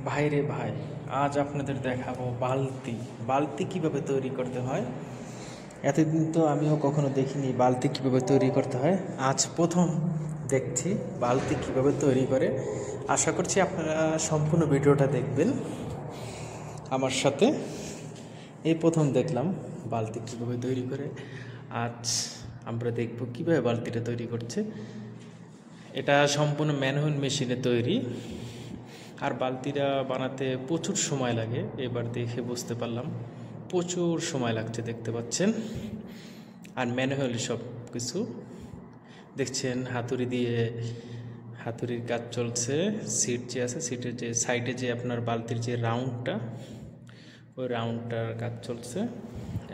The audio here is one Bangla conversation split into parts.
ভাই রে ভাই, আজ আপনাদের দেখাবো বালতি। বালতি কিভাবে তৈরি করতে হয়। এতদিন তো আমিও কখনো দেখিনি বালতি কিভাবে তৈরি করতে হয়। আজ প্রথম দেখছি বালতি কিভাবে তৈরি করে। আশা করছি আপনারা সম্পূর্ণ ভিডিওটা দেখবেন আমার সাথে। এই প্রথম দেখলাম বালতি কিভাবে তৈরি করে। আজ আমরা দেখব কিভাবে বালতিটা তৈরি করছে। এটা সম্পূর্ণ ম্যানুয়াল মেশিনে তৈরি, আর বালতিটা বানাতে প্রচুর সময় লাগে। এবার দেখে বুঝতে পারলাম প্রচুর সময় লাগছে, দেখতে পাচ্ছেন। আর ম্যানুয়ালি সব কিছু দেখছেন, হাতুড়ি দিয়ে হাতুড়ির কাজ চলছে। সিট যে আছে, সিটের যে সাইডে যে আপনার বালতির যে রাউন্ডটা, ওই রাউন্ডটার কাজ চলছে।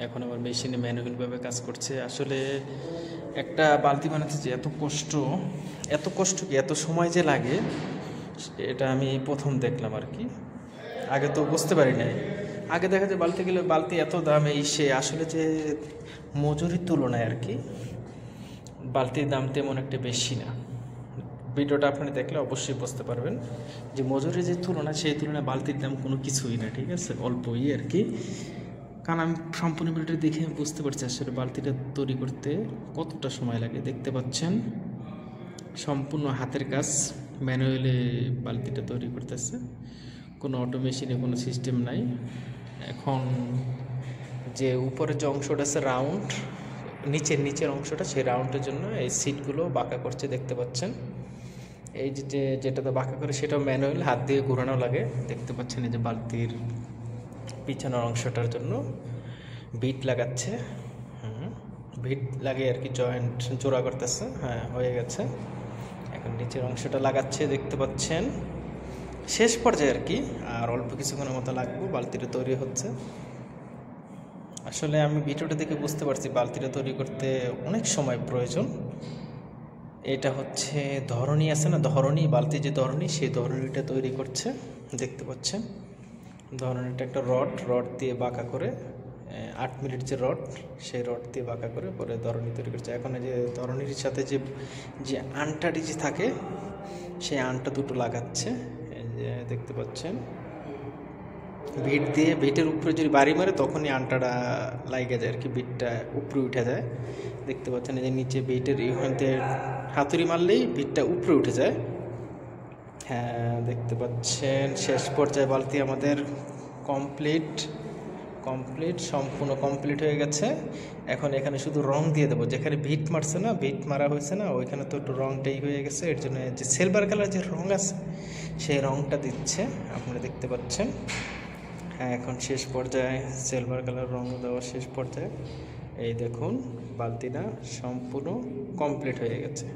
এখন আবার মেশিনে ম্যানুয়ালভাবে কাজ করছে। আসলে একটা বালতি বানাতে যে এত কষ্ট কি এত সময় যে লাগে, এটা আমি প্রথম দেখলাম আর কি। আগে তো বুঝতে পারি নাই। আগে দেখা যায় বালতি গেলে বালতি এত দাম, এই সে আসলে যে মজুরির তুলনায় আর কি বালতির দাম তেমন একটা বেশি না। ভিডিওটা আপনি দেখলে অবশ্যই বুঝতে পারবেন যে মজুরির যে তুলনা, সেই তুলনায় বালতির দাম কোনো কিছুই না, ঠিক আছে, অল্পই আর কি। কারণ আমি সম্পূর্ণ ভিডিওটা দেখে বুঝতে পারছি আসলে বালতিটা তৈরি করতে কতটা সময় লাগে। দেখতে পাচ্ছেন সম্পূর্ণ হাতের কাজ, ম্যানুয়ালি বালতিটা তৈরি করতেছে। কোনো অটো মেশিনে কোনো সিস্টেম নাই। এখন যে উপরের যে অংশটা আছে রাউন্ড, নিচের অংশটা, সেই রাউন্ডের জন্য এই সিটগুলো বাঁকা করছে, দেখতে পাচ্ছেন। এই যে যেটাতে বাঁকা করে সেটাও ম্যানুয়াল, হাত দিয়ে ঘোরানো লাগে। দেখতে পাচ্ছেন এই যে বালতির পিছনের অংশটার জন্য বিট লাগাচ্ছে। বিট লাগিয়ে আর কি জয়েন্ট জোড়া করতেছে। হ্যাঁ, হয়ে গেছে। এখন নিচের অংশটা লাগাচ্ছে, দেখতে পাচ্ছেন। শেষ পর্যায়ে আর কি, আর অল্প কিছুক্ষণের মতো লাগবে, বালতিটা তৈরি হচ্ছে। আসলে আমি ভিডিওটা দেখে বুঝতে পারছি বালতিটা তৈরি করতে অনেক সময় প্রয়োজন। এটা হচ্ছে ধরনী আছে না, ধরনী, বালতি যে ধরনী, সেই ধরনীটা তৈরি করছে, দেখতে পাচ্ছেন। ধরনীটা একটা রড দিয়ে বাঁকা করে, 8 মিনিট যে রড, সেই রড দিয়ে বাঁকা করে পরে ধরনী তৈরি করছে। এখন এই যে ধরনীর সাথে যে আনটাটি যে থাকে, সেই আনটা দুটো লাগাচ্ছে, এই যে দেখতে পাচ্ছেন। ভিটের উপরে যদি বাড়ি মারে তখনই আনটাটা লাগে যায় আর কি, ভিটটা উপরে উঠে যায়। দেখতে পাচ্ছেন এই যে নিচে ভিটের ইহাতে হাতুড়ি মারলেই ভিটটা উপরে উঠে যায়। হ্যাঁ, দেখতে পাচ্ছেন শেষ পর্যায়ে বালতি আমাদের কমপ্লিট সম্পূর্ণ কমপ্লিট হয়ে গেছে। এখন এখানে শুধু রং দিয়ে দেবো। যেখানে ভিট মারা হয়েছে না, ওইখানে তো একটু রংটাই হয়ে গেছে। এর জন্য যে সিলভার কালার যে রং আছে, সেই রংটা দিচ্ছে, আপনারা দেখতে পাচ্ছেন। হ্যাঁ, এখন শেষ পর্যায়ে সিলভার কালার রং দেওয়া শেষ পর্যায়ে। এই দেখুন বালতিটা সম্পূর্ণ কমপ্লিট হয়ে গেছে।